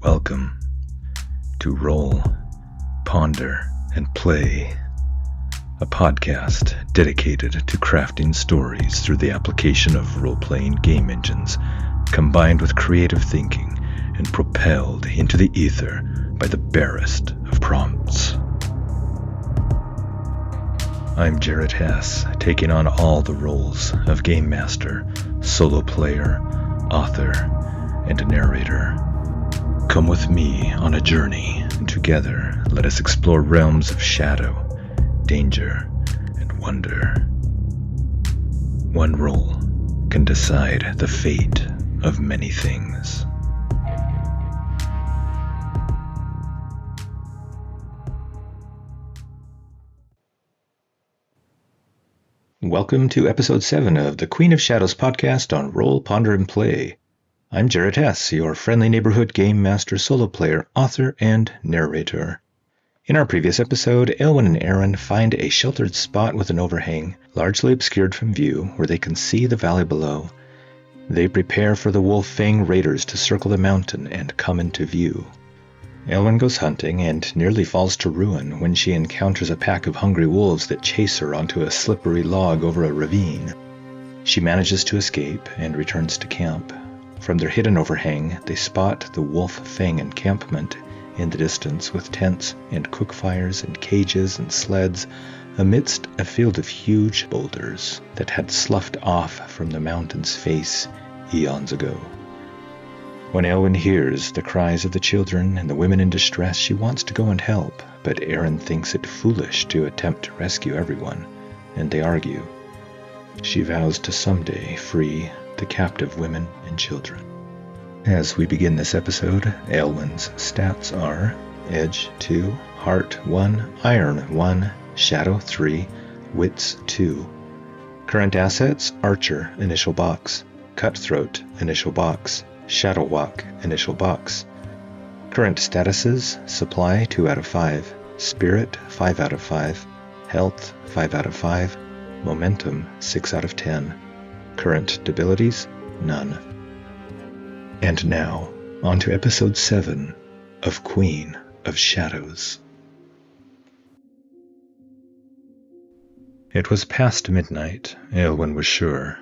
Welcome to Roll, Ponder, and Play, a podcast dedicated to crafting stories through the application of role-playing game engines, combined with creative thinking and propelled into the ether by the barest of prompts. I'm Jared Hess, taking on all the roles of Game Master, Solo Player, Author, and Narrator. Come with me on a journey, and together let us explore realms of shadow, danger, and wonder. One role can decide the fate of many things. Welcome to episode 7 of the Queen of Shadows podcast on Roll, Ponder, and Play. I'm Jared Hess, your friendly neighborhood game master, solo player, author, and narrator. In our previous episode, Eilwen and Aron find a sheltered spot with an overhang, largely obscured from view, where they can see the valley below. They prepare for the Wolf Fang raiders to circle the mountain and come into view. Eilwen goes hunting and nearly falls to ruin when she encounters a pack of hungry wolves that chase her onto a slippery log over a ravine. She manages to escape and returns to camp. From their hidden overhang, they spot the Wolf Fang encampment in the distance with tents and cookfires and cages and sleds amidst a field of huge boulders that had sloughed off from the mountain's face eons ago. When Eilwen hears the cries of the children and the women in distress, she wants to go and help, but Aron thinks it foolish to attempt to rescue everyone, and they argue. She vows to someday free the captive women and children. As we begin this episode, Eilwen's stats are Edge 2, Heart 1, Iron 1, Shadow 3, Wits 2. Current assets: Archer, initial box; Cutthroat, initial box; Shadow Walk, initial box. Current statuses: Supply 2 out of 5, Spirit 5 out of 5, Health 5 out of 5, Momentum 6 out of 10. Current abilities: none. And now, on to episode 7 of Queen of Shadows. It was past midnight, Eilwen was sure.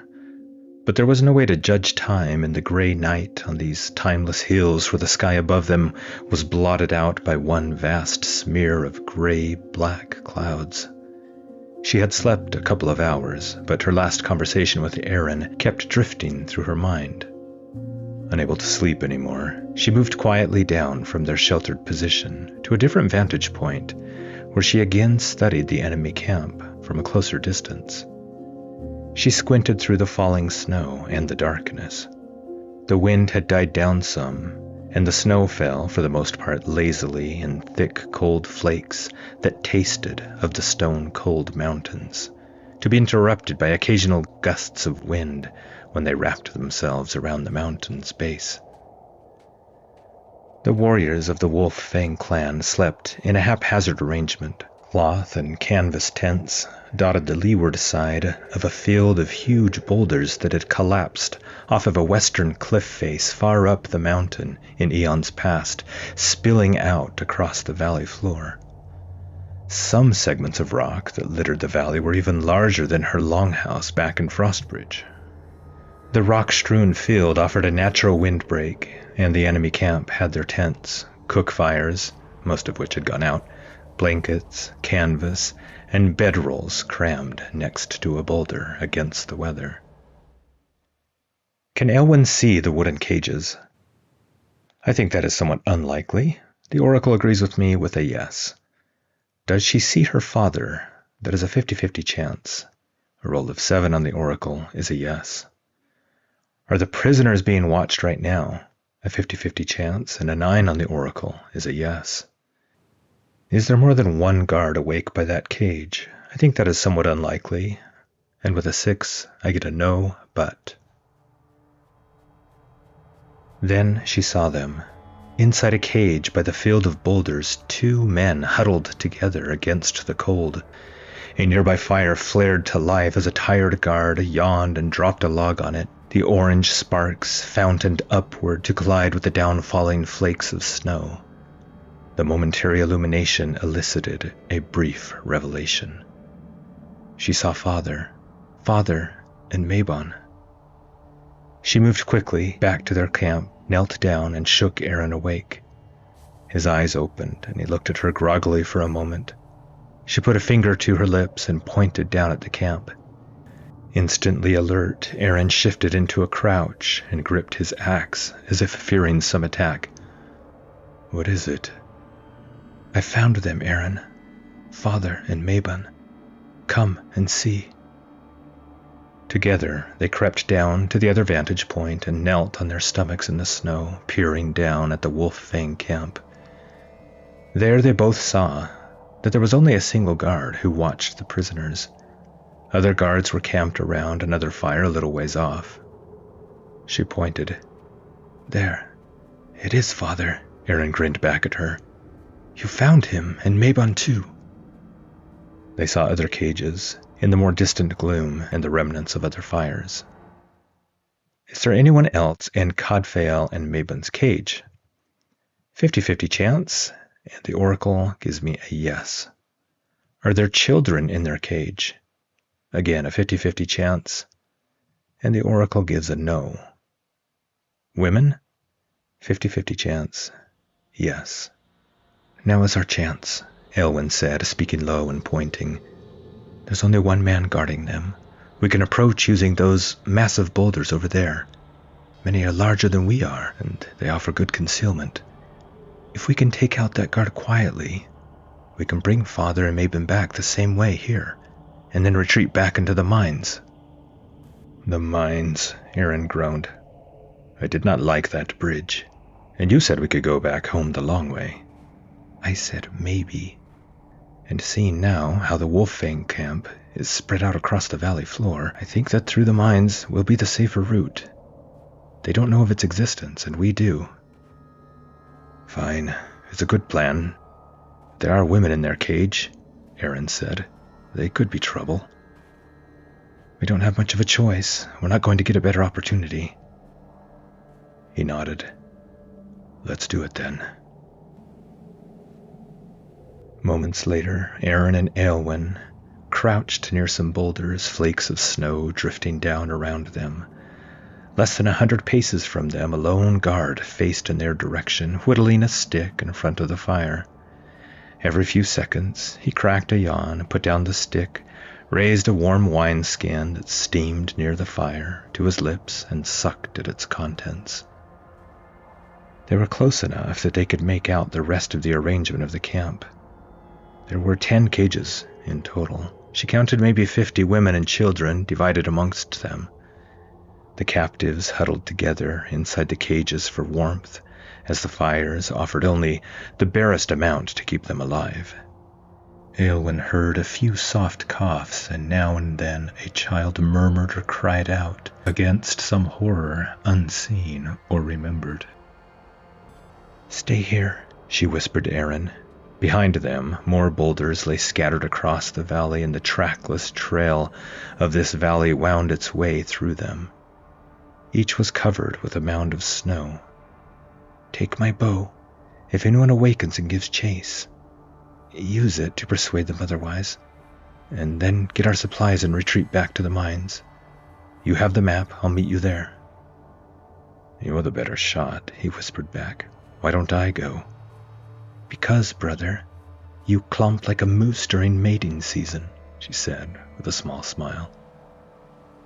But there was no way to judge time in the gray night on these timeless hills where the sky above them was blotted out by one vast smear of gray-black clouds. She had slept a couple of hours, but her last conversation with Aron kept drifting through her mind. Unable to sleep anymore, she moved quietly down from their sheltered position to a different vantage point, where she again studied the enemy camp from a closer distance. She squinted through the falling snow and the darkness. The wind had died down some, and the snow fell, for the most part, lazily in thick, cold flakes that tasted of the stone-cold mountains, to be interrupted by occasional gusts of wind when they wrapped themselves around the mountain's base. The warriors of the Wolf Fang clan slept in a haphazard arrangement. Cloth and canvas tents dotted the leeward side of a field of huge boulders that had collapsed off of a western cliff face far up the mountain in eons past, spilling out across the valley floor. Some segments of rock that littered the valley were even larger than her longhouse back in Frostbridge. The rock-strewn field offered a natural windbreak, and the enemy camp had their tents, cookfires, most of which had gone out, blankets, canvas, and bedrolls crammed next to a boulder against the weather. Can Eilwen see the wooden cages? I think that is somewhat unlikely. The Oracle agrees with me with a yes. Does she see her father? That is a 50-50 chance. A roll of 7 on the Oracle is a yes. Are the prisoners being watched right now? A 50-50 chance, and a 9 on the Oracle is a yes. Is there more than one guard awake by that cage? I think that is somewhat unlikely. And with a 6, I get a no, but. Then she saw them. Inside a cage by the field of boulders, 2 men huddled together against the cold. A nearby fire flared to life as a tired guard yawned and dropped a log on it, The orange sparks fountained upward to collide with the downfalling flakes of snow. The momentary illumination elicited a brief revelation. She saw Father and Mabon. She moved quickly back to their camp, knelt down, and shook Aron awake. His eyes opened, and he looked at her groggily for a moment. She put a finger to her lips and pointed down at the camp. Instantly alert, Aron shifted into a crouch and gripped his axe as if fearing some attack. "What is it?" "I found them, Aron. Father and Mabon. Come and see." Together, they crept down to the other vantage point and knelt on their stomachs in the snow, peering down at the Wolf Fang camp. There they both saw that there was only a single guard who watched the prisoners. Other guards were camped around another fire a little ways off. She pointed. "There. It is Father," Aron grinned back at her. "You found him, and Mabon too." They saw other cages, in the more distant gloom, and the remnants of other fires. "Is there anyone else in Codfael and Mabon's cage?" 50-50 chance, and the oracle gives me a yes. "Are there children in their cage?" Again, a 50-50 chance, and the oracle gives a no. "Women?" 50-50 chance, yes. "Now is our chance," Eilwen said, speaking low and pointing. "There's only one man guarding them. We can approach using those massive boulders over there. Many are larger than we are, and they offer good concealment. If we can take out that guard quietly, we can bring Father and Mabon back the same way here, and then retreat back into the mines." "The mines," Aron groaned. "I did not like that bridge. And you said we could go back home the long way." "I said maybe. And seeing now how the Wolf Fang camp is spread out across the valley floor, I think that through the mines will be the safer route. They don't know of its existence, and we do." "Fine. It's a good plan. There are women in their cage," Aron said. "They could be trouble." "We don't have much of a choice. We're not going to get a better opportunity." He nodded. "Let's do it then." Moments later, Aron and Eilwen crouched near some boulders, flakes of snow drifting down around them. Less than 100 paces from them, a lone guard faced in their direction, whittling a stick in front of the fire. Every few seconds, he cracked a yawn, put down the stick, raised a warm wineskin that steamed near the fire to his lips, and sucked at its contents. They were close enough that they could make out the rest of the arrangement of the camp. There were 10 cages in total. She counted maybe 50 women and children divided amongst them. The captives huddled together inside the cages for warmth, as the fires offered only the barest amount to keep them alive. Eilwen heard a few soft coughs, and now and then a child murmured or cried out against some horror unseen or remembered. "Stay here," she whispered to Aron. Behind them, more boulders lay scattered across the valley, and the trackless trail of this valley wound its way through them. Each was covered with a mound of snow. "Take my bow. If anyone awakens and gives chase, use it to persuade them otherwise, and then get our supplies and retreat back to the mines. You have the map. I'll meet you there." "You're the better shot," he whispered back. "Why don't I go?" "Because, brother, you clump like a moose during mating season," she said with a small smile.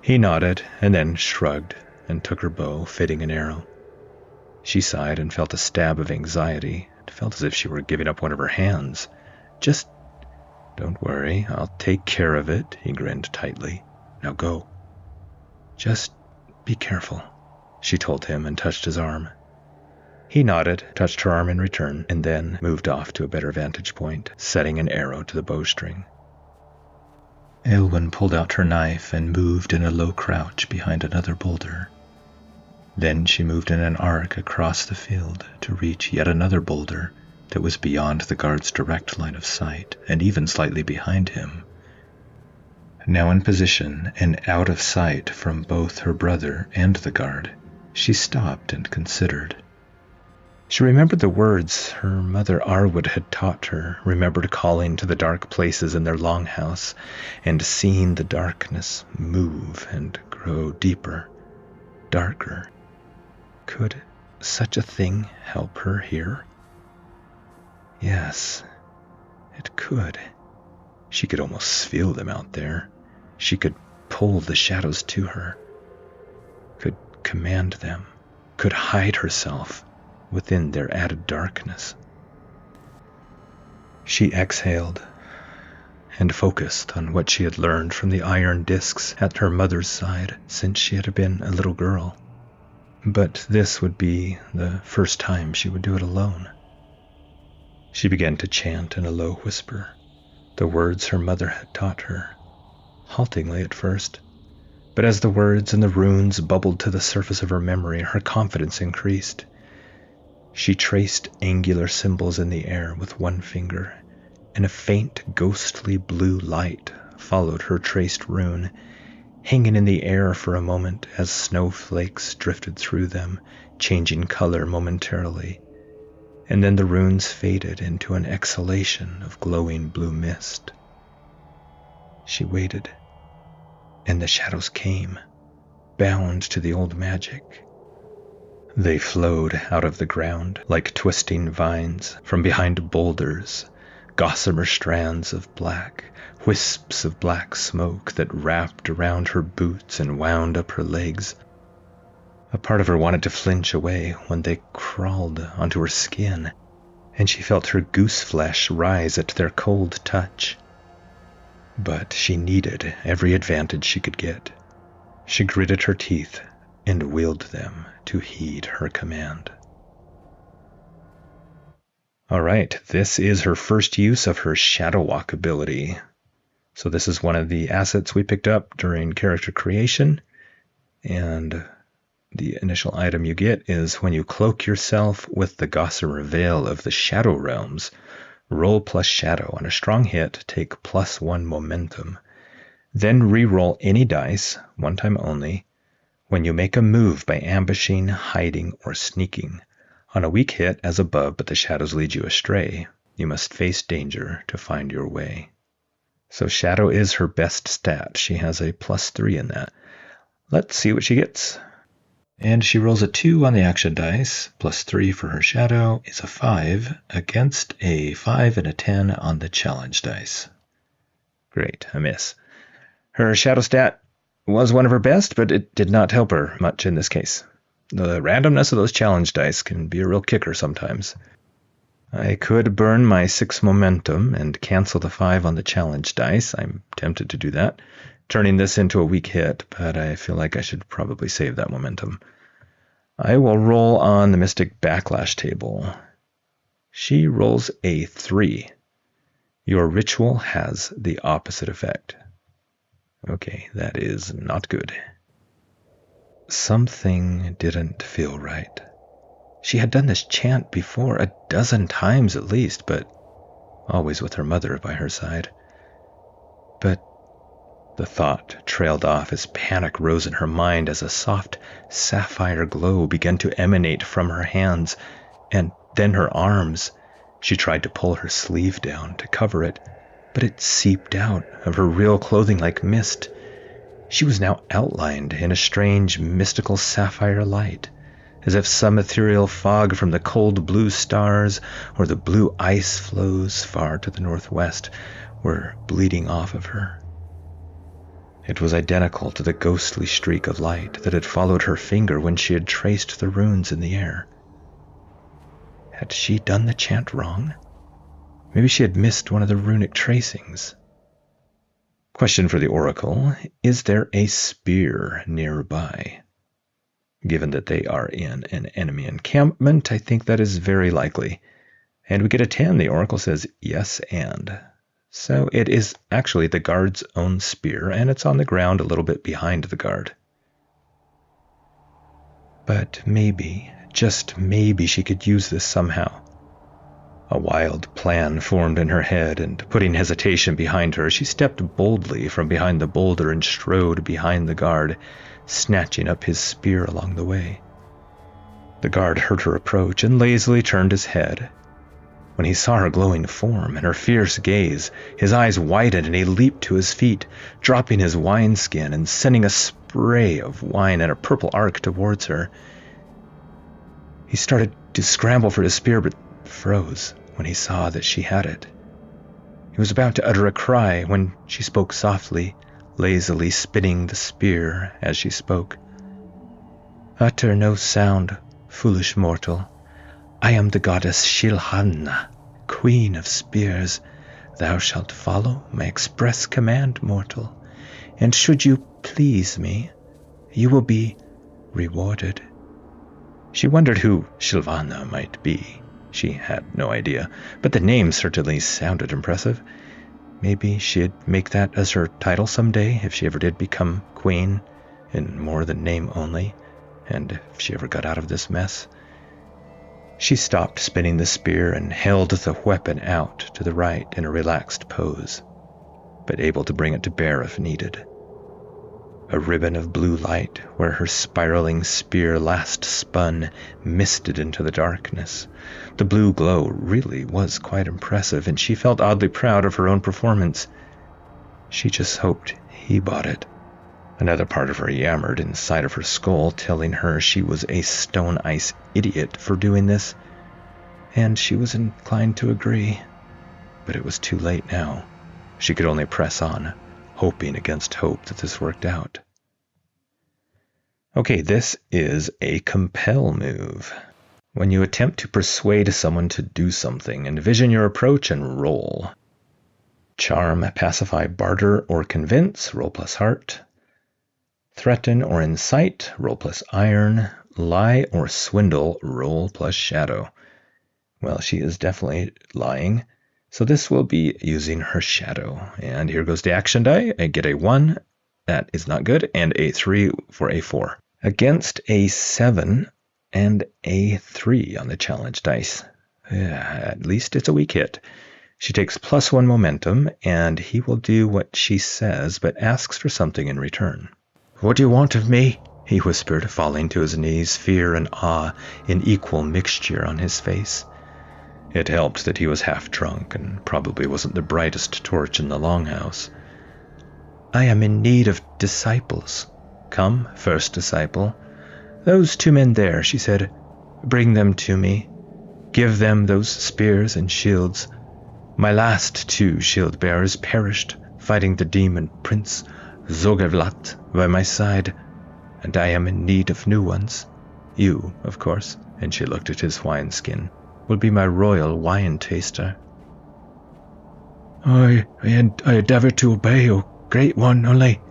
He nodded and then shrugged and took her bow, fitting an arrow. She sighed and felt a stab of anxiety. It felt as if she were giving up one of her hands. "Just don't worry, I'll take care of it," he grinned tightly. "Now go." "Just be careful," she told him and touched his arm. He nodded, touched her arm in return, and then moved off to a better vantage point, setting an arrow to the bowstring. Eilwen pulled out her knife and moved in a low crouch behind another boulder. Then she moved in an arc across the field to reach yet another boulder that was beyond the guard's direct line of sight, and even slightly behind him. Now in position and out of sight from both her brother and the guard, she stopped and considered. She remembered the words her mother Arwood had taught her, remembered calling to the dark places in their longhouse, and seeing the darkness move and grow deeper, darker. Could such a thing help her here? Yes, it could. She could almost feel them out there. She could pull the shadows to her, could command them, could hide herself within their added darkness. She exhaled and focused on what she had learned from the iron discs at her mother's side since she had been a little girl. But this would be the first time she would do it alone. She began to chant in a low whisper, the words her mother had taught her, haltingly at first. But as the words and the runes bubbled to the surface of her memory, her confidence increased. She traced angular symbols in the air with one finger, and a faint, ghostly blue light followed her traced rune, hanging in the air for a moment as snowflakes drifted through them, changing color momentarily. And then the runes faded into an exhalation of glowing blue mist. She waited, and the shadows came, bound to the old magic. They flowed out of the ground like twisting vines from behind boulders, gossamer strands of black, wisps of black smoke that wrapped around her boots and wound up her legs. A part of her wanted to flinch away when they crawled onto her skin, and she felt her goose flesh rise at their cold touch. But she needed every advantage she could get. She gritted her teeth and willed them to heed her command. All right, this is her first use of her Shadow Walk ability. So this is one of the assets we picked up during character creation, and the initial item you get is when you cloak yourself with the gossamer veil of the Shadow Realms, roll plus Shadow. On a strong hit, take +1 momentum. Then re-roll any dice, one time only, when you make a move by ambushing, hiding, or sneaking. On a weak hit, as above, but the shadows lead you astray, you must face danger to find your way. So Shadow is her best stat. She has a +3 in that. Let's see what she gets. And she rolls a 2 on the action dice, +3 for her Shadow is a 5, against a 5 and a 10 on the challenge dice. Great, a miss. Her Shadow stat was one of her best, but it did not help her much in this case. The randomness of those challenge dice can be a real kicker sometimes. I could burn my 6 momentum and cancel the 5 on the challenge dice. I'm tempted to do that, turning this into a weak hit, but I feel like I should probably save that momentum. I will roll on the Mystic Backlash table. She rolls a 3. Your ritual has the opposite effect. Okay, that is not good. Something didn't feel right. She had done this chant before, a dozen times at least, but always with her mother by her side. But the thought trailed off as panic rose in her mind as a soft sapphire glow began to emanate from her hands and then her arms. She tried to pull her sleeve down to cover it, but it seeped out of her real clothing like mist. She was now outlined in a strange, mystical sapphire light, as if some ethereal fog from the cold blue stars or the blue ice flows far to the northwest were bleeding off of her. It was identical to the ghostly streak of light that had followed her finger when she had traced the runes in the air. Had she done the chant wrong? Maybe she had missed one of the runic tracings. Question for the Oracle, is there a spear nearby? Given that they are in an enemy encampment, I think that is very likely. And we get a 10. The Oracle says yes and. So it is actually the guard's own spear, and it's on the ground a little bit behind the guard. But maybe, just maybe, she could use this somehow. A wild plan formed in her head, and putting hesitation behind her, she stepped boldly from behind the boulder and strode behind the guard, snatching up his spear along the way. The guard heard her approach and lazily turned his head. When he saw her glowing form and her fierce gaze, his eyes widened and he leaped to his feet, dropping his wineskin and sending a spray of wine in a purple arc towards her. He started to scramble for his spear, but froze when he saw that she had it. He was about to utter a cry when she spoke softly, lazily spinning the spear as she spoke. "Utter no sound, foolish mortal. I am the goddess Shilhanna, queen of spears. Thou shalt follow my express command, mortal, and should you please me, you will be rewarded." She wondered who Shilvanna might be. She had no idea, but the name certainly sounded impressive. Maybe she'd make that as her title someday if she ever did become queen, in more than name only, and if she ever got out of this mess. She stopped spinning the spear and held the weapon out to the right in a relaxed pose, but able to bring it to bear if needed. A ribbon of blue light, where her spiraling spear last spun, misted into the darkness. The blue glow really was quite impressive, and she felt oddly proud of her own performance. She just hoped he bought it. Another part of her yammered inside of her skull, telling her she was a stone ice idiot for doing this, and she was inclined to agree. But it was too late now. She could only press on, hoping against hope that this worked out. Okay, this is a compel move. When you attempt to persuade someone to do something, envision your approach and roll. Charm, pacify, barter, or convince, roll plus heart. Threaten or incite, roll plus iron. Lie or swindle, roll plus shadow. Well, she is definitely lying, so this will be using her shadow. And here goes the action die. I get a 1, that is not good, and a 3 for a 4. Against a 7 and a 3 on the challenge dice. At least it's a weak hit. She takes +1 momentum, and he will do what she says, but asks for something in return. "What do you want of me?" he whispered, falling to his knees, fear and awe in equal mixture on his face. It helped that he was half drunk and probably wasn't the brightest torch in the longhouse. "I am in need of disciples. Come, first disciple. Those 2 men there," she said. "Bring them to me. Give them those spears and shields. My last 2 shield-bearers perished fighting the demon Prince Zogevlat by my side, and I am in need of new ones. You, of course," and she looked at his wineskin, "will be my royal wine taster." I endeavor to obey, O great one, only..."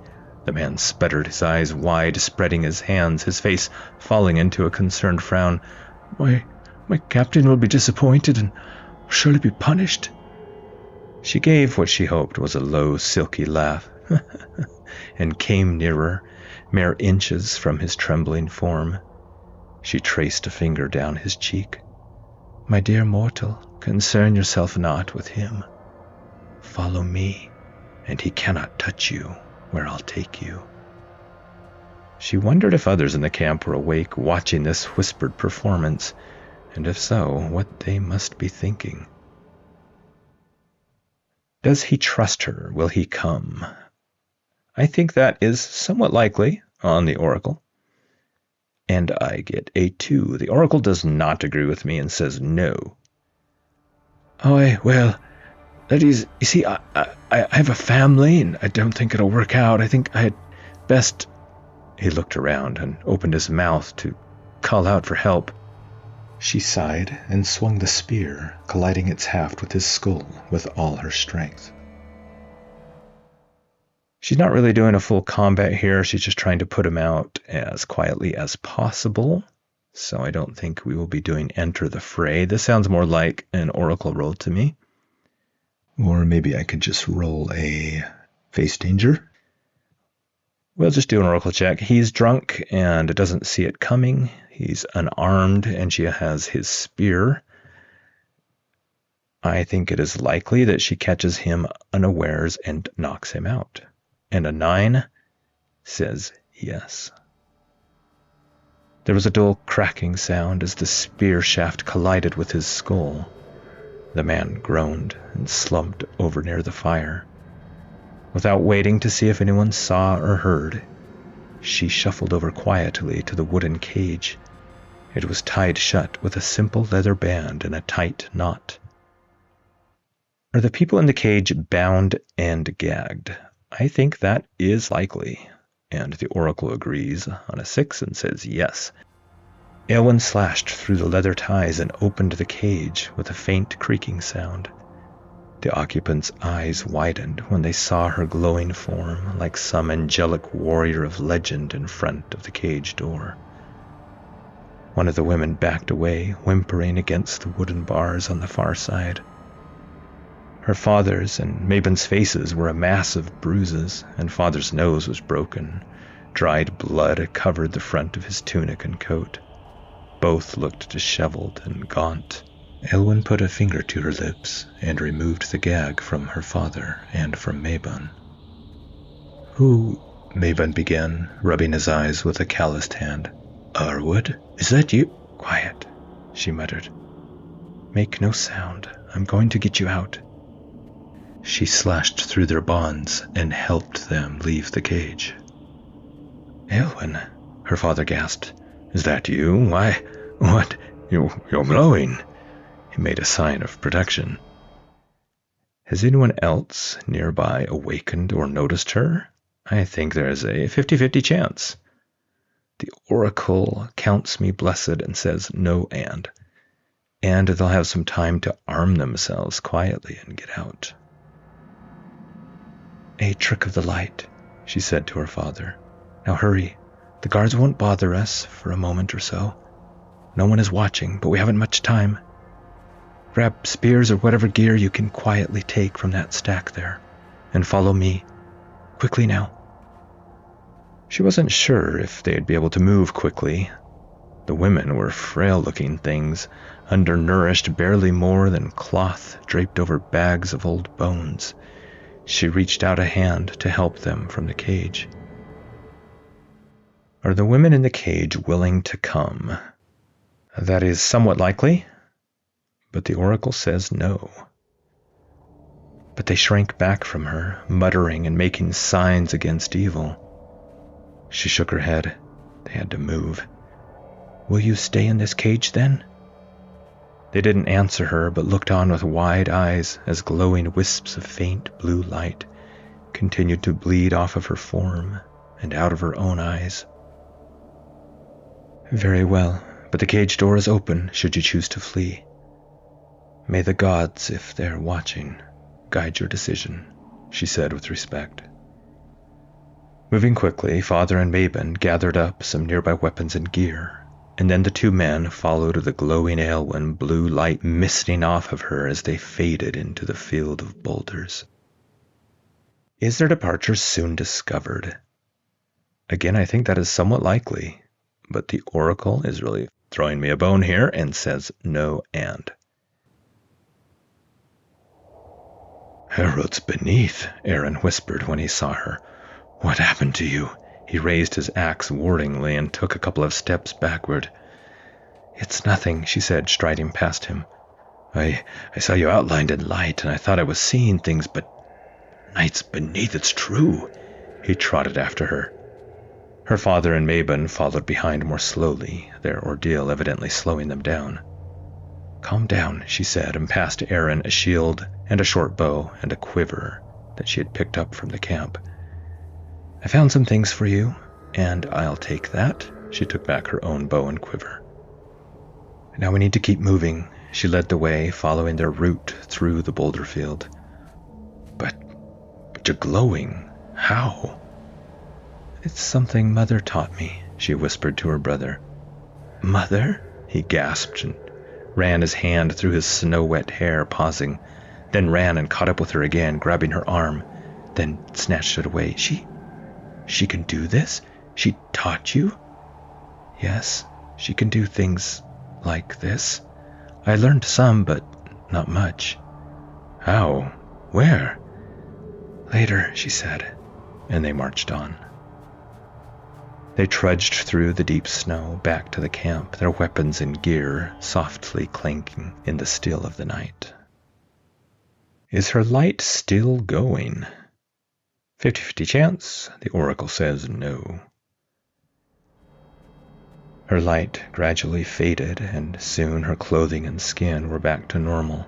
The man sputtered, his eyes wide, spreading his hands, his face falling into a concerned frown. My captain will be disappointed and will surely be punished." She gave what she hoped was a low, silky laugh, and came nearer, mere inches from his trembling form. She traced a finger down his cheek. "My dear mortal, concern yourself not with him. Follow me, and he cannot touch you where I'll take you." She wondered if others in the camp were awake, watching this whispered performance, and if so, what they must be thinking. Does he trust her? Will he come? I think that is somewhat likely on the Oracle. And I get a 2. The Oracle does not agree with me and says no. "Oh, well, that is, you see, I have a family, and I don't think it'll work out. I think I had best..." He looked around and opened his mouth to call out for help. She sighed and swung the spear, colliding its haft with his skull with all her strength. She's not really doing a full combat here. She's just trying to put him out as quietly as possible. So I don't think we will be doing Enter the Fray. This sounds more like an Oracle roll to me. Or maybe I could just roll a face danger. We'll just do an Oracle check. He's drunk and doesn't see it coming. He's unarmed, and she has his spear. I think it is likely that she catches him unawares and knocks him out. And a 9 says yes. There was a dull cracking sound as the spear shaft collided with his skull. The man groaned and slumped over near the fire. Without waiting to see if anyone saw or heard, she shuffled over quietly to the wooden cage. It was tied shut with a simple leather band and a tight knot. Are the people in the cage bound and gagged? I think that is likely, and the oracle agrees on a 6 and says yes. Eilwen slashed through the leather ties and opened the cage with a faint creaking sound. The occupants' eyes widened when they saw her glowing form like some angelic warrior of legend in front of the cage door. One of the women backed away, whimpering against the wooden bars on the far side. Her father's and Mabon's faces were a mass of bruises, and father's nose was broken. Dried blood covered the front of his tunic and coat. Both looked disheveled and gaunt. Eilwen put a finger to her lips and removed the gag from her father and from Mabon. "Who?" Mabon began, rubbing his eyes with a calloused hand. "Arwood, is that you?" "Quiet," she muttered. "Make no sound. I'm going to get you out." She slashed through their bonds and helped them leave the cage. "Eilwen," her father gasped. "Is that you? Why, what? You're glowing." He made a sign of protection. Has anyone else nearby awakened or noticed her? I think there is a 50-50 chance. The oracle counts me blessed and says no and they'll have some time to arm themselves quietly and get out. "A trick of the light," she said to her father. "Now hurry. The guards won't bother us for a moment or so. No one is watching, but we haven't much time. Grab spears or whatever gear you can quietly take from that stack there, and follow me. Quickly now." She wasn't sure if they'd be able to move quickly. The women were frail-looking things, undernourished, barely more than cloth draped over bags of old bones. She reached out a hand to help them from the cage. Are the women in the cage willing to come? That is somewhat likely, but the oracle says no. But they shrank back from her, muttering and making signs against evil. She shook her head. They had to move. "Will you stay in this cage, then?" They didn't answer her, but looked on with wide eyes as glowing wisps of faint blue light continued to bleed off of her form and out of her own eyes. "Very well, but the cage door is open should you choose to flee. May the gods, if they're watching, guide your decision," she said with respect. Moving quickly, father and Mabon gathered up some nearby weapons and gear, and then the two men followed the glowing Eilwen, blue light misting off of her as they faded into the field of boulders. Is their departure soon discovered? Again, I think that is somewhat likely, but the oracle is really throwing me a bone here and says no and. "Harrod's beneath," Aron whispered when he saw her. "What happened to you?" He raised his axe warningly and took a couple of steps backward. "It's nothing," she said, striding past him. I saw you outlined in light, and I thought I was seeing things, but night's beneath, it's true." He trotted after her. Her father and Mabon followed behind more slowly, their ordeal evidently slowing them down. "Calm down," she said, and passed Aron a shield and a short bow and a quiver that she had picked up from the camp. "I found some things for you, and I'll take that." She took back her own bow and quiver. "Now we need to keep moving." She led the way, following their route through the boulder field. But you're glowing. How?" "It's something Mother taught me," she whispered to her brother. "Mother?" He gasped and ran his hand through his snow-wet hair, pausing, then ran and caught up with her again, grabbing her arm, then snatched it away. She can do this? She taught you?" "Yes, she can do things like this. I learned some, but not much." How? Where? Later, she said, and they marched on. They trudged through the deep snow back to the camp, their weapons and gear softly clanking in the still of the night. Is her light still going? 50-50 chance, the oracle says no. Her light gradually faded, and soon her clothing and skin were back to normal.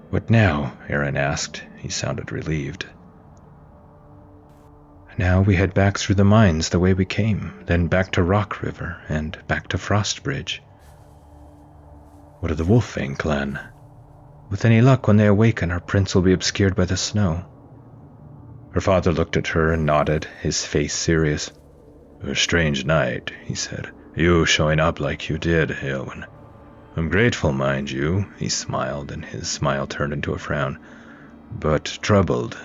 What now? Aron asked. He sounded relieved. Now we head back through the mines the way we came, then back to Rock River, and back to Frostbridge. What of the Wolf Fang clan? With any luck, when they awaken, our prince will be obscured by the snow. Her father looked at her and nodded, his face serious. A strange night, he said. You showing up like you did, Eilwen. I'm grateful, mind you, he smiled, and his smile turned into a frown. But troubled.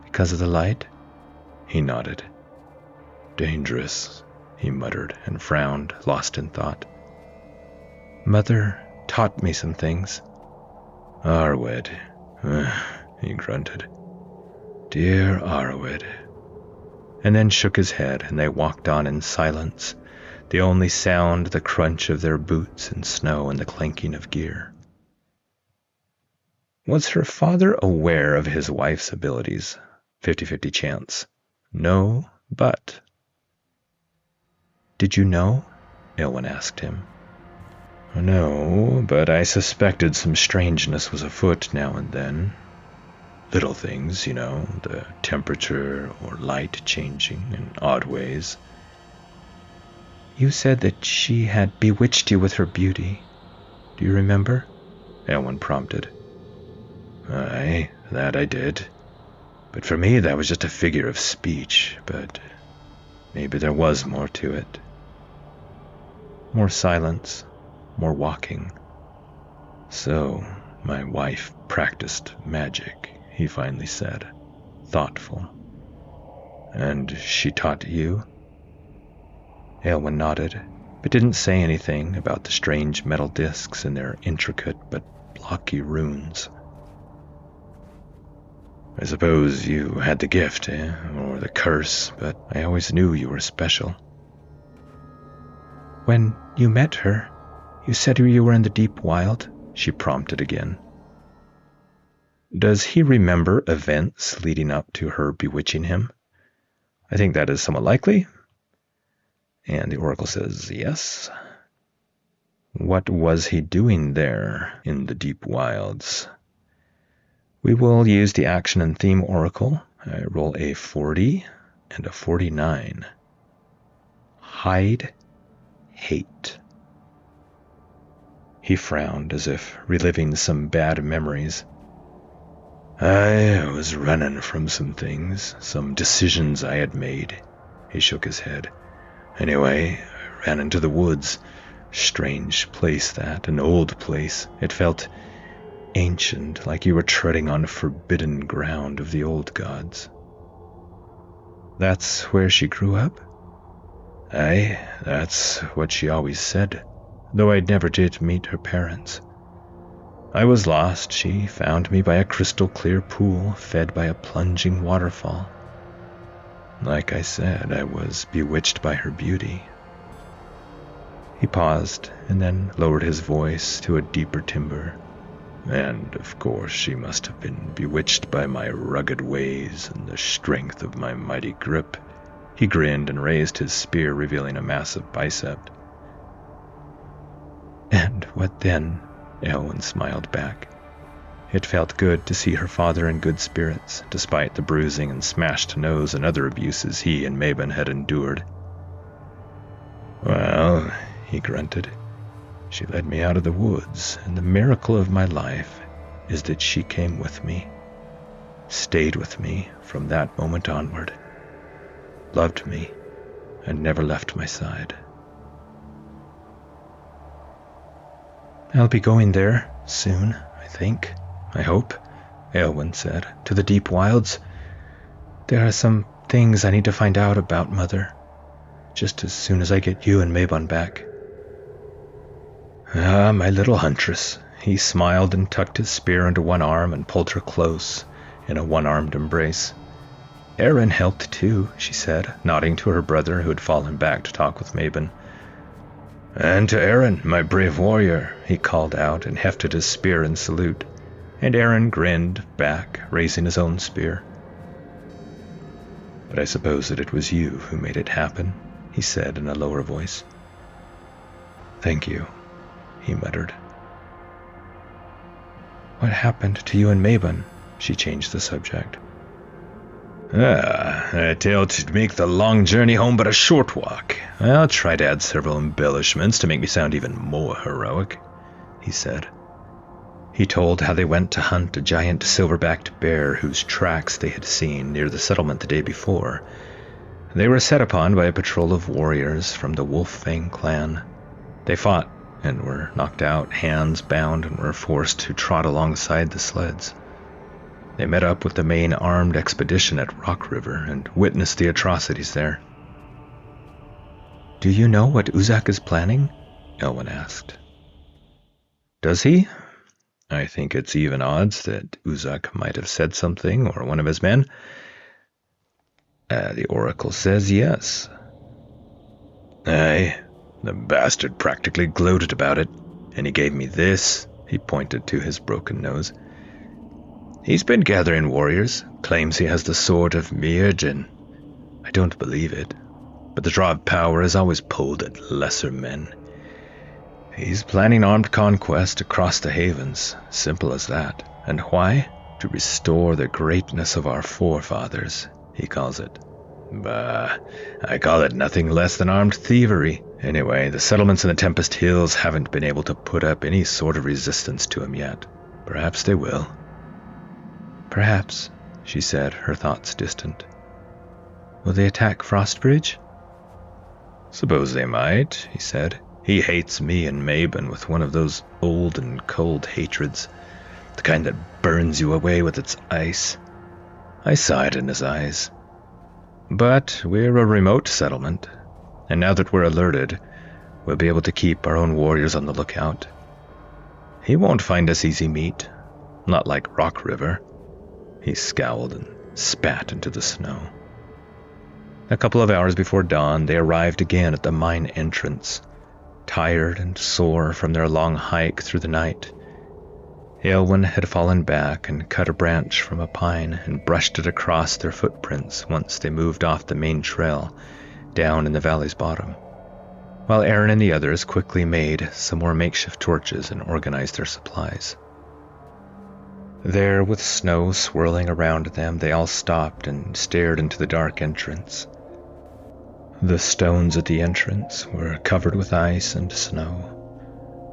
Because of the light? He nodded. Dangerous, he muttered, and frowned, lost in thought. Mother taught me some things. Arwed, he grunted. Dear Arwed. And then shook his head, and they walked on in silence, the only sound the crunch of their boots in snow and the clanking of gear. Was her father aware of his wife's abilities? 50-50 chance. No, but... Did you know? Eilwen asked him. No, but I suspected some strangeness was afoot now and then. Little things, you know, the temperature or light changing in odd ways. You said that she had bewitched you with her beauty. Do you remember? Eilwen prompted. Aye, that I did. But for me that was just a figure of speech, but maybe there was more to it. More silence, more walking. So, my wife practiced magic, he finally said, thoughtful. And she taught you? Eilwen nodded, but didn't say anything about the strange metal discs and their intricate but blocky runes. I suppose you had the gift, or the curse, but I always knew you were special. When you met her, you said you were in the deep wild, she prompted again. Does he remember events leading up to her bewitching him? I think that is somewhat likely. And the oracle says yes. What was he doing there in the deep wilds? We will use the action and theme oracle. I roll a 40 and a 49. Hide, hate. He frowned as if reliving some bad memories. I was running from some things, some decisions I had made. He shook his head. Anyway, I ran into the woods. Strange place that, an old place. It felt ancient, like you were treading on forbidden ground of the old gods. That's where she grew up? Aye, that's what she always said, though I never did meet her parents. I was lost. She found me by a crystal-clear pool fed by a plunging waterfall. Like I said, I was bewitched by her beauty. He paused and then lowered his voice to a deeper timbre. And, of course, she must have been bewitched by my rugged ways and the strength of my mighty grip. He grinned and raised his spear, revealing a massive bicep. And what then? Eilwen smiled back. It felt good to see her father in good spirits, despite the bruising and smashed nose and other abuses he and Mabon had endured. Well, he grunted. She led me out of the woods, and the miracle of my life is that she came with me, stayed with me from that moment onward, loved me, and never left my side. I'll be going there soon, I think, I hope, Eilwen said, to the deep wilds. There are some things I need to find out about Mother, just as soon as I get you and Mabon back. Ah, my little huntress, He smiled and tucked his spear into one arm and pulled her close in a one-armed embrace. Aron helped too, she said, nodding to her brother who had fallen back to talk with Mabon. And to Aron, my brave warrior, he called out and hefted his spear in salute, and Aron grinned back, raising his own spear. But I suppose that it was you who made it happen, he said in a lower voice. Thank you, he muttered. What happened to you and Mabon? She changed the subject. I tell to make the long journey home but a short walk. I'll try to add several embellishments to make me sound even more heroic, he said. He told how they went to hunt a giant silverbacked bear whose tracks they had seen near the settlement the day before. They were set upon by a patrol of warriors from the Wolf Fang clan. They fought and were knocked out, hands bound, and were forced to trot alongside the sleds. They met up with the main armed expedition at Rock River and witnessed the atrocities there. Do you know what Uzak is planning? Eilwen asked. Does he? I think it's even odds that Uzak might have said something, or one of his men. The oracle says yes. Aye, the bastard practically gloated about it, and he gave me this. He pointed to his broken nose. He's been gathering warriors, claims he has the sword of Mirjin. I don't believe it, but the draw of power has always pulled at lesser men. He's planning armed conquest across the havens, simple as that. And why? To restore the greatness of our forefathers, he calls it. Bah, I call it nothing less than armed thievery. Anyway, the settlements in the Tempest Hills haven't been able to put up any sort of resistance to him yet. Perhaps they will. Perhaps, she said, her thoughts distant. Will they attack Frostbridge? Suppose they might, he said. He hates me and Mabon with one of those old and cold hatreds, the kind that burns you away with its ice. I saw it in his eyes. But we're a remote settlement, and now that we're alerted, we'll be able to keep our own warriors on the lookout. He won't find us easy meat, not like Rock River. He scowled and spat into the snow. A couple of hours before dawn, they arrived again at the mine entrance, tired and sore from their long hike through the night. Eilwen had fallen back and cut a branch from a pine and brushed it across their footprints once they moved off the main trail down in the valley's bottom, while Aron and the others quickly made some more makeshift torches and organized their supplies. There, with snow swirling around them, they all stopped and stared into the dark entrance. The stones at the entrance were covered with ice and snow.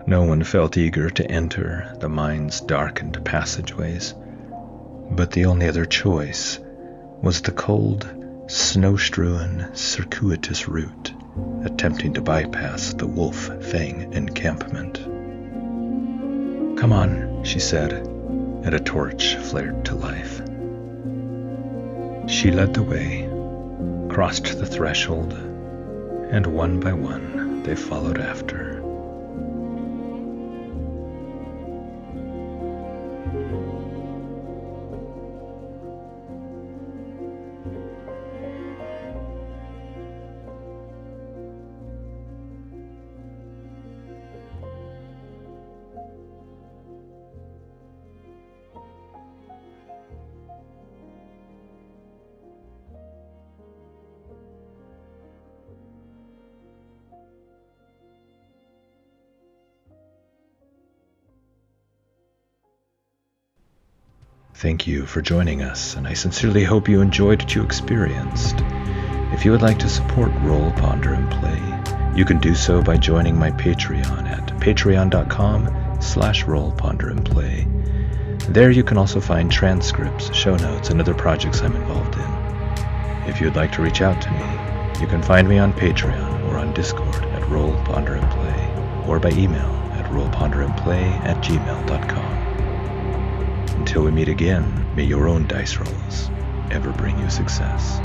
No one felt eager to enter the mine's darkened passageways, but the only other choice was the cold, snow-strewn, circuitous route, attempting to bypass the Wolf Fang encampment. Come on, she said, and a torch flared to life. She led the way, crossed the threshold, and one by one they followed after. Thank you for joining us, and I sincerely hope you enjoyed what you experienced. If you would like to support Roll, Ponder, and Play, you can do so by joining my Patreon at patreon.com/Roll, Ponder, and Play. There you can also find transcripts, show notes, and other projects I'm involved in. If you would like to reach out to me, you can find me on Patreon or on Discord at Roll, Ponder, and Play, or by email at rollponderandplay@gmail.com. Until we meet again, may your own dice rolls ever bring you success.